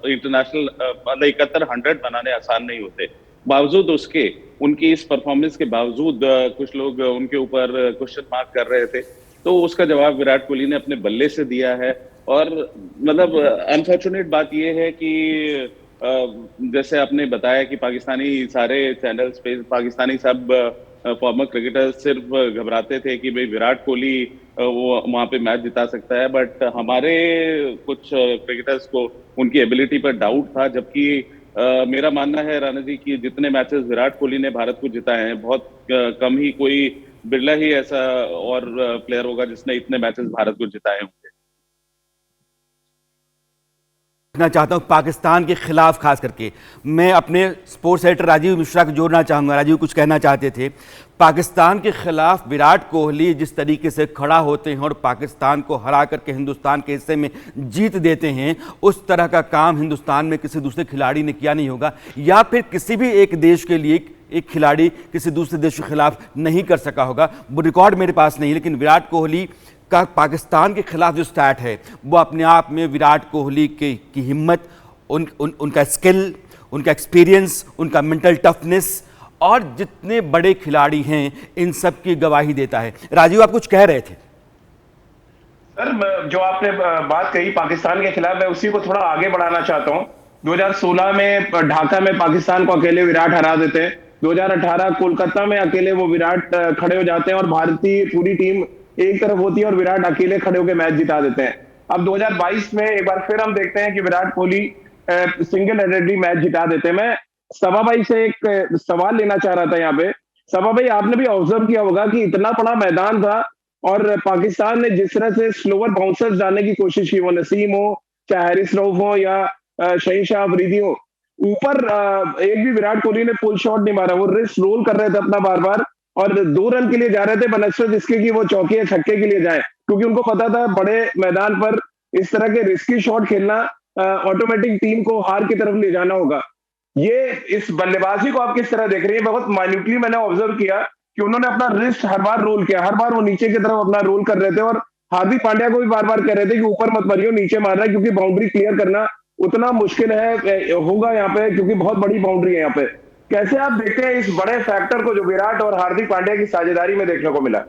Speaker 2: इंटरनेशनल मतलब 71 100 बनाने आसान नहीं होते। बावजूद उसके, उनकी इस परफॉर्मेंस के बावजूद कुछ लोग उनके ऊपर क्वेश्चन मार्क कर रहे थे, तो उसका जवाब विराट कोहली ने अपने बल्ले से दिया है। और मतलब अनफॉर्चुनेट बात यह है कि जैसे आपने बताया कि पाकिस्तानी सारे चैनल्स पे पाकिस्तानी सब फॉर्मर क्रिकेटर सिर्फ घबराते थे कि भाई विराट कोहली वो वहां पे मैच जिता सकता है, बट हमारे कुछ क्रिकेटर्स को उनकी एबिलिटी पर डाउट था। जबकि मेरा मानना है राणा जी कि जितने मैचेस विराट कोहली ने भारत को जिताए हैं, बहुत कम ही, कोई बिरला ही ऐसा और प्लेयर होगा जिसने इतने मैचेस भारत को जिताए होंगे।
Speaker 1: कहना चाहता हूं पाकिस्तान के खिलाफ, खास करके मैं अपने स्पोर्ट्स एडिटर राजीव मिश्रा को जोड़ना चाहूंगा। राजीव कुछ कहना चाहते थे। पाकिस्तान के खिलाफ विराट कोहली जिस तरीके से खड़ा होते हैं और पाकिस्तान को हरा करके हिंदुस्तान के हिस्से में जीत देते हैं, उस तरह का काम हिंदुस्तान में किसी दूसरे खिलाड़ी ने किया नहीं होगा, या फिर किसी भी एक देश के लिए एक खिलाड़ी किसी दूसरे देश के खिलाफ नहीं कर सका होगा। वो रिकॉर्ड मेरे पास नहीं, लेकिन विराट कोहली का पाकिस्तान के खिलाफ जो स्टैट है वो अपने आप में विराट कोहली की हिम्मत, उनका स्किल, उनका एक्सपीरियंस, उनका मेंटल टफनेस और जितने बड़े खिलाड़ी हैं इन सब की गवाही देता है। राजीव, आप कुछ कह रहे थे।
Speaker 4: सर, जो आपने बात कही पाकिस्तान के खिलाफ, मैं उसी को थोड़ा आगे बढ़ाना चाहता हूँ। 2016 में ढाका में पाकिस्तान को अकेले विराट हरा देते हैं। 2018 कोलकाता में अकेले वो विराट खड़े हो जाते हैं और भारतीय पूरी टीम एक तरफ होती है और विराट अकेले खड़े होकर मैच जिता देते हैं। अब 2022 में एक बार फिर हम देखते हैं कि Virat Kohli single handedly match जिता देते हैं। मैं सबा भाई से एक सवाल लेना चाह रहा था यहाँ पे। सबा भाई, आपने भी ऑब्जर्व किया होगा कि इतना बड़ा मैदान था और पाकिस्तान ने जिस तरह से स्लोअर बाउंसर्स डालने की कोशिश की, वो नसीम हो, चाहे हारिस रऊफ हो या शहीन शाह अफरीदी हो, ऊपर एक भी विराट कोहली ने पुल शॉट नहीं मारा, वो रिस्ट रोल कर रहे थे अपना बार बार और 2 रन के लिए जा रहे थे बनस्पत इसके कि वो चौके या छक्के के लिए जाए, क्योंकि उनको पता था बड़े मैदान पर इस तरह के रिस्की शॉट खेलना ऑटोमेटिक टीम को हार की तरफ ले जाना होगा। ये इस बल्लेबाजी को आप किस तरह देख रही है? बहुत माइन्यूटली मैंने ऑब्जर्व किया कि उन्होंने अपना रिस्ट हर बार रोल किया, हर बार वो नीचे की तरफ अपना रोल कर रहे थे और हार्दिक पांड्या को भी बार बार कह रहे थे कि ऊपर मत मारियो, नीचे मारना, क्योंकि बाउंड्री क्लियर करना उतना मुश्किल है होगा यहाँ पे, क्योंकि बहुत बड़ी बाउंड्री है यहाँ पे। कैसे आप देखते हैं इस बड़े फैक्टर को जो विराट और हार्दिक पांड्या की साझेदारी में देखने को मिला?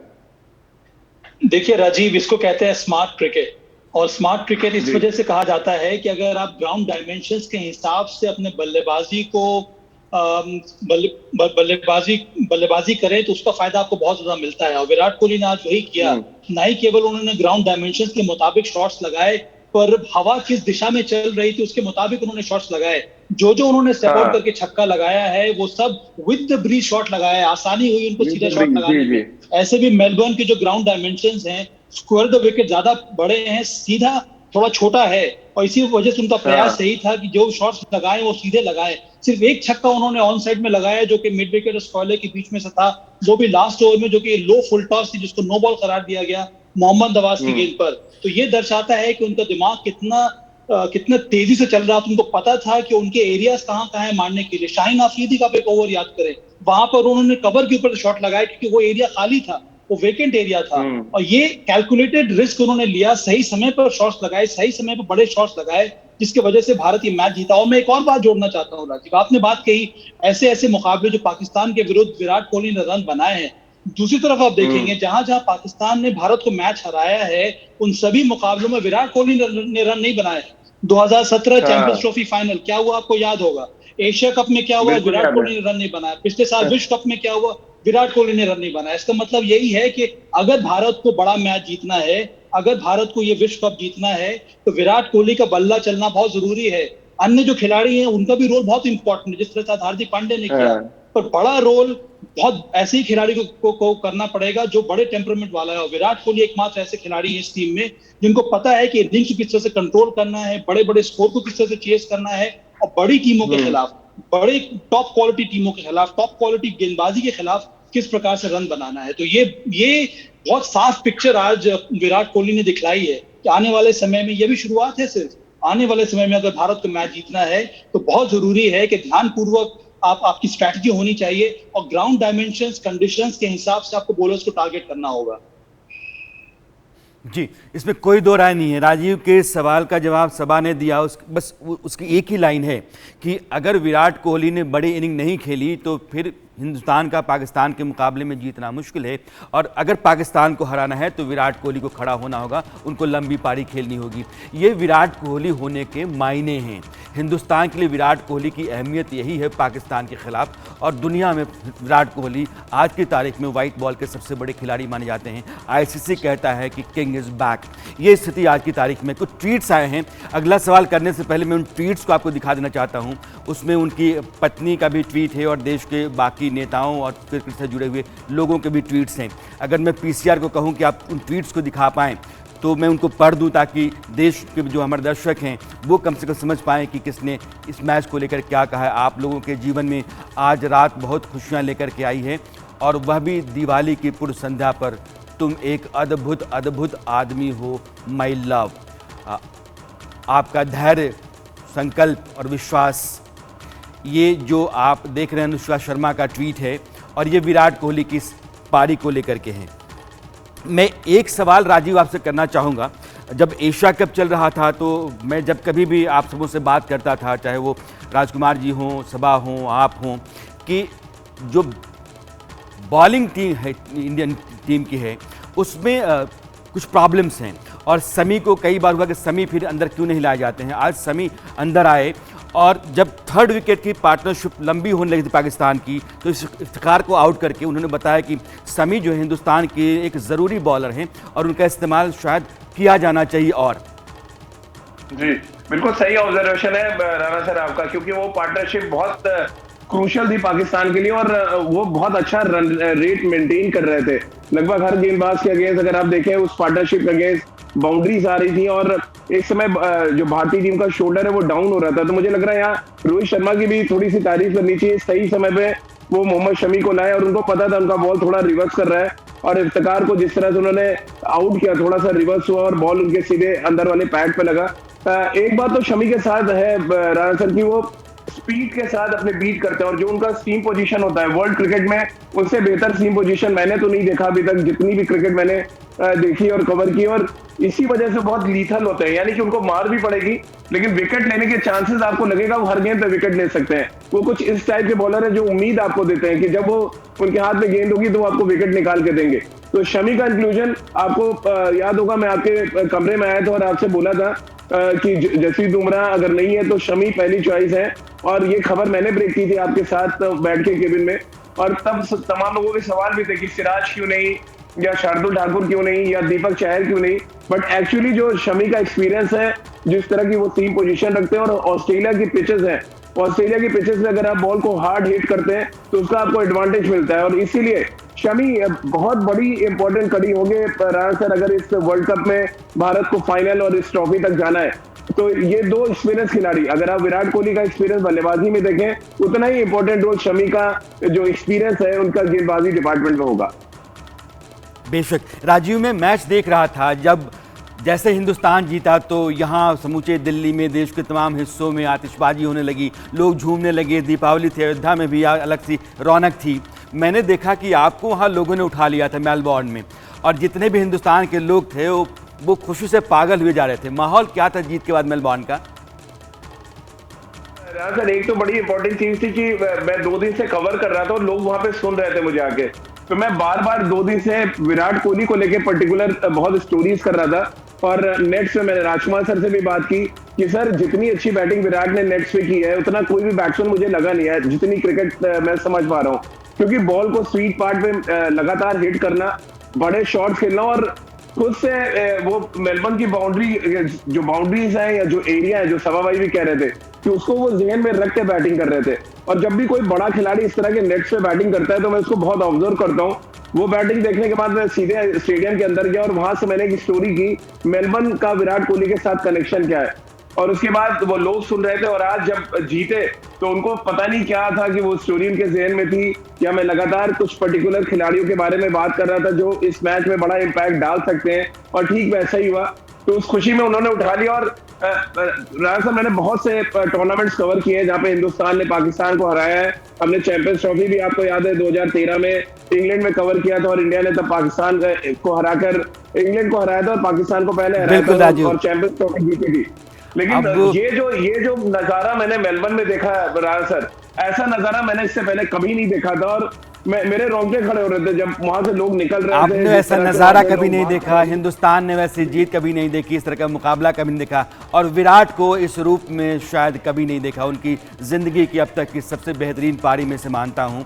Speaker 3: देखिए राजीव, इसको कहते हैं स्मार्ट क्रिकेट। और स्मार्ट क्रिकेट इस वजह से कहा जाता है कि अगर आप ग्राउंड डायमेंशंस के हिसाब से अपने बल्लेबाजी को बल्लेबाजी करें तो उसका फायदा आपको बहुत ज्यादा मिलता है। और विराट कोहली ने आज वही किया। ना ही केवल उन्होंने ग्राउंड डायमेंशंस के मुताबिक शॉट्स लगाए, पर हवा किस दिशा में चल रही थी उसके मुताबिक उन्होंने शॉट्स लगाए। जो उन्होंने स्टेप आउट करके छक्का लगाया है वो सब विद द ब्रीज शॉट लगाया है। आसानी हुई उनको सीधा शॉट लगाने में। ऐसे भी मेलबर्न के जो ग्राउंड डायमेंशंस हैं, स्क्वायर द विकेट ज्यादा बड़े हैं, सीधा थोड़ा छोटा है, और इसी वजह से उनका प्रयास यही था कि जो शॉट्स लगाए वो सीधे लगाए। सिर्फ एक छक्का उन्होंने ऑन साइड में लगाया जो कि मिड विकेट और स्क्वायर के बीच में से था, वो भी लास्ट ओवर में, जो कि लो फुल टॉस थी जिसको नो बॉल करार दिया गया मोहम्मद नवाज की गेंद पर। तो ये दर्शाता है कि उनका दिमाग कितना तेजी से चल रहा था। उनको पता था कि उनके एरियाज कहाँ कहाँ है मारने के लिए। शाहीन अफरीदी का एक ओवर याद करें, वहां पर उन्होंने कवर के ऊपर शॉट लगाए क्योंकि वो एरिया खाली था, वो वेकेंट एरिया था। और ये कैलकुलेटेड रिस्क उन्होंने लिया, सही समय पर शॉट्स लगाए, सही समय पर बड़े शॉट्स लगाए, जिसके वजह से भारत ये मैच जीता। और मैं एक और बात जोड़ना चाहता हूँ राजीव, आपने बात कही ऐसे ऐसे मुकाबले जो पाकिस्तान के विरुद्ध विराट कोहली ने रन बनाए हैं। दूसरी तरफ आप देखेंगे जहां जहां पाकिस्तान ने भारत को मैच हराया है उन सभी मुकाबलों में विराट कोहली ने रन नहीं बनाए। 2017 चैंपियंस ट्रॉफी फाइनल क्या हुआ आपको याद होगा। एशिया कप में क्या हुआ, विराट कोहली ने रन नहीं बनाया। पिछले साल विश्व कप में क्या हुआ, विराट कोहली ने रन नहीं बनाया। इसका मतलब यही है कि अगर भारत को बड़ा मैच जीतना है, अगर भारत को ये विश्व कप जीतना है, तो विराट कोहली का बल्ला चलना बहुत जरूरी है। अन्य जो खिलाड़ी हैं उनका भी रोल बहुत इंपॉर्टेंट है, जिस तरह से हार्दिक पांड्या ने किया, पर बड़ा रोल बहुत ऐसे ही खिलाड़ी को करना पड़ेगा जो बड़े टेम्परामेंट वाला है। और विराट कोहली एकमात्र ऐसे खिलाड़ी है इस टीम में जिनको पता है कि इनिंग्स को किस तरह से कंट्रोल करना है, बड़े बड़े स्कोर को किस तरह से चेस करना है, और बड़ी टीमों के खिलाफ, बड़े टॉप क्वालिटी टीमों के खिलाफ, टॉप क्वालिटी गेंदबाजी के खिलाफ किस प्रकार से रन बनाना है। तो ये बहुत साफ पिक्चर आज विराट कोहली ने दिखलाई है कि आने वाले समय में, ये भी शुरुआत है सिर्फ, आने वाले समय में अगर भारत को मैच जीतना है तो बहुत जरूरी है कि ध्यानपूर्वक आपकी स्ट्रैटेजी होनी चाहिए और ग्राउंड डायमेंशंस, कंडीशंस के हिसाब से आपको बॉलर्स को टारगेट करना होगा।
Speaker 1: जी, इसमें कोई दो राय नहीं है। राजीव के सवाल का जवाब सबा ने दिया। बस उसकी एक ही लाइन है कि अगर विराट कोहली ने बड़ी इनिंग नहीं खेली तो फिर हिंदुस्तान का पाकिस्तान के मुकाबले में जीतना मुश्किल है, और अगर पाकिस्तान को हराना है तो विराट कोहली को खड़ा होना होगा, उनको लंबी पारी खेलनी होगी। ये विराट कोहली होने के मायने हैं। हिंदुस्तान के लिए विराट कोहली की अहमियत यही है पाकिस्तान के खिलाफ, और दुनिया में विराट कोहली आज की तारीख में वाइट बॉल के सबसे बड़े खिलाड़ी माने जाते हैं। आईसीसी कहता है कि किंग इज़ बैक। ये स्थिति आज की तारीख में। कुछ ट्वीट्स आए हैं, अगला सवाल करने से पहले मैं उन ट्वीट्स को आपको दिखा देना चाहता हूँ। उसमें उनकी पत्नी का भी ट्वीट है और देश के बाकी नेताओं और क्रिकेट से जुड़े हुए लोगों के भी ट्वीट्स हैं। अगर मैं पीसीआर को कहूं कि आप उन ट्वीट्स को दिखा पाएं तो मैं उनको पढ़ दूं, ताकि देश के जो हमारे दर्शक हैं वो कम से कम समझ पाएं कि किसने इस मैच को लेकर क्या कहा है। आप लोगों के जीवन में आज रात बहुत खुशियां लेकर के आई है, और वह भी दिवाली की पूर्व संध्या पर। तुम एक अद्भुत अद्भुत आदमी हो माई लव। आपका धैर्य, संकल्प और विश्वास, ये जो आप देख रहे हैं अनुष्का शर्मा का ट्वीट है, और ये विराट कोहली की पारी को लेकर के हैं। मैं एक सवाल राजीव आपसे करना चाहूँगा। जब एशिया कप चल रहा था तो मैं जब कभी भी आप सबों से बात करता था, चाहे वो राजकुमार जी हों, सबा हों, आप हों, कि जो बॉलिंग टीम है इंडियन टीम की है उसमें कुछ प्रॉब्लम्स हैं, और समी को कई बार हुआ कि समी फिर अंदर क्यों नहीं लाए जाते हैं। आज समी अंदर आए, और जब थर्ड विकेट की पार्टनरशिप लंबी होने लगी थी पाकिस्तान की, तो इस इफ्तिखार को आउट करके उन्होंने बताया कि समी जो है हिंदुस्तान के एक ज़रूरी बॉलर हैं और उनका इस्तेमाल शायद किया जाना चाहिए। और
Speaker 4: जी बिल्कुल सही ऑब्जर्वेशन है राणा सर आपका, क्योंकि वो पार्टनरशिप बहुत क्रूशियल थी पाकिस्तान के लिए, और वो बहुत अच्छा रन रेट मेंटेन कर रहे थे लगभग हर गेंदबाज के अगेंस्ट। अगर आप देखें उस पार्टनरशिप के अगेंस्ट बाउंड्रीज आ रही थी और एक समय जो भारतीय टीम का शोल्डर है वो डाउन हो रहा था। तो मुझे लग रहा है यहाँ रोहित शर्मा की भी थोड़ी सी तारीफ करनी चाहिए, सही समय पे वो मोहम्मद शमी को लाए और उनको पता था उनका बॉल थोड़ा रिवर्स कर रहा है और इफ्तिकार को जिस तरह से उन्होंने आउट किया, थोड़ा सा रिवर्स हुआ और बॉल उनके सीधे अंदर वाले पैड पे लगा। एक बात तो शमी के साथ है राणा सर की, वो स्पीड के साथ अपने बीट करते हैं और जो उनका सीम पोजीशन होता है वर्ल्ड क्रिकेट में, उससे बेहतर सीम पोजीशन मैंने तो नहीं देखा अभी तक, जितनी भी क्रिकेट मैंने देखी और कवर की। और इसी वजह से बहुत लीथल होते हैं, यानी कि उनको मार भी पड़ेगी लेकिन विकेट लेने के चांसेस आपको लगेगा वो हर गेंद पे विकेट ले सकते हैं। वो कुछ इस टाइप के बॉलर है जो उम्मीद आपको देते हैं कि जब वो उनके हाथ में गेंद होगी तो वो आपको विकेट निकाल के देंगे। तो शमी का इंक्लूजन आपको याद होगा, मैं आपके कमरे में आया था और आपसे बोला था कि जसप्रीत बुमराह अगर नहीं है तो शमी पहली चॉइस है। और ये खबर मैंने ब्रेक की थी आपके साथ बैठ के केबिन में, और तब तमाम लोगों के सवाल भी थे कि सिराज क्यों नहीं, या शार्दुल ठाकुर क्यों नहीं, या दीपक चहर क्यों नहीं। बट एक्चुअली जो शमी का एक्सपीरियंस है, जिस तरह की वो टीम पोजीशन रखते हैं और ऑस्ट्रेलिया की पिचेस है, ऑस्ट्रेलिया की पिचेस में अगर आप बॉल को हार्ड हिट करते हैं तो उसका आपको एडवांटेज मिलता है। और इसीलिए शमी बहुत बड़ी इंपॉर्टेंट कड़ी होंगे राणा सर अगर इस वर्ल्ड कप में भारत को फाइनल और इस ट्रॉफी तक जाना है। तो ये दो एक्सपीरियंस खिलाड़ी, अगर आप विराट कोहली का एक्सपीरियंस बल्लेबाजी में देखें उतना ही इंपॉर्टेंट रोल शमी का जो एक्सपीरियंस है उनका गेंदबाजी डिपार्टमेंट में होगा।
Speaker 1: बेशक राजीव, में मैच देख रहा था, जब जैसे हिंदुस्तान जीता तो यहाँ समूचे दिल्ली में, देश के तमाम हिस्सों में आतिशबाजी होने लगी, लोग झूमने लगे, दीपावली थी, अयोध्या में भी अलग सी रौनक थी। मैंने देखा कि आपको वहाँ लोगों ने उठा लिया था मेलबोर्न में, और जितने भी हिंदुस्तान के लोग थे वो खुशी से पागल हुए जा रहे थे। माहौल क्या था जीत के बाद मेलबोर्न का?
Speaker 4: सर एक तो बड़ी इंपॉर्टेंट चीज थी कि मैं 2 दिन से कवर कर रहा था और लोग वहां पे सुन रहे थे मुझे आके, तो मैं बार बार 2 दिन से विराट कोहली को लेके पर्टिकुलर बहुत स्टोरीज कर रहा था। और नेट्स में मैंने राजकुमार सर से भी बात की कि सर जितनी अच्छी बैटिंग विराट ने नेट्स पे की है उतना कोई भी बैट्समैन मुझे लगा नहीं है, जितनी क्रिकेट मैं समझ पा रहा हूँ। क्योंकि बॉल को स्वीट पार्ट पे लगातार हिट करना, बड़े शॉट्स खेलना, और खुद से वो मेलबर्न की बाउंड्री, जो बाउंड्रीज है या जो एरिया है, जो सवा भाई भी कह रहे थे कि उसको वो ज़हन में रख के बैटिंग कर रहे थे। और जब भी कोई बड़ा खिलाड़ी इस तरह के नेट्स पे बैटिंग करता है तो मैं उसको बहुत ऑब्जर्व करता हूँ। वो बैटिंग देखने के बाद मैं सीधे स्टेडियम के अंदर गया और वहां से मैंने एक स्टोरी की मेलबर्न का विराट कोहली के साथ कनेक्शन क्या है, और उसके बाद वो लोग सुन रहे थे। और आज जब जीते तो उनको पता नहीं क्या था कि वो स्टोरी उनके जहन में थी, या मैं लगातार कुछ पर्टिकुलर खिलाड़ियों के बारे में बात कर रहा था जो इस मैच में बड़ा इंपैक्ट डाल सकते हैं, और ठीक वैसा ही हुआ। तो उस खुशी में उन्होंने उठा लिया। और राणा साहब, मैंने बहुत से टूर्नामेंट्स कवर किए हैं जहाँ पे हिंदुस्तान ने पाकिस्तान को हराया है। हमने चैंपियंस ट्रॉफी भी आपको याद है 2013 में इंग्लैंड में कवर किया था, और इंडिया ने तब पाकिस्तान को हराकर इंग्लैंड को हराया था और पाकिस्तान को पहले हराया था और चैंपियंस ट्रॉफी जीती थी। लेकिन ये जो नजारा मैंने मेलबर्न में देखा है राणा सर, ऐसा नजारा मैंने इससे पहले कभी नहीं देखा था। और मेरे रोंगटे खड़े हो रहे थे जब वहां से लोग निकल रहे थे।
Speaker 1: आपने ऐसा नजारा कभी नहीं देखा, हिंदुस्तान ने वैसी जीत कभी नहीं देखी, इस तरह का मुकाबला कभी नहीं देखा, और विराट को इस रूप में शायद कभी नहीं देखा। उनकी जिंदगी की अब तक की सबसे बेहतरीन पारी में से मानता हूँ।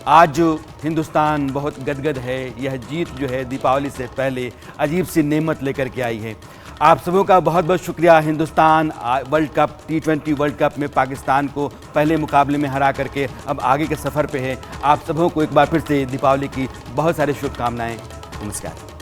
Speaker 1: आज जो हिंदुस्तान बहुत गदगद है, यह जीत जो है दीपावली से पहले अजीब सी नेमत लेकर के आई है। आप सबों का बहुत बहुत शुक्रिया। Hindustan world cup T20 world cup में पाकिस्तान को पहले मुकाबले में हरा करके अब आगे के सफ़र पे है। आप सबों को एक बार फिर से दीपावली की बहुत सारी शुभकामनाएं। नमस्कार।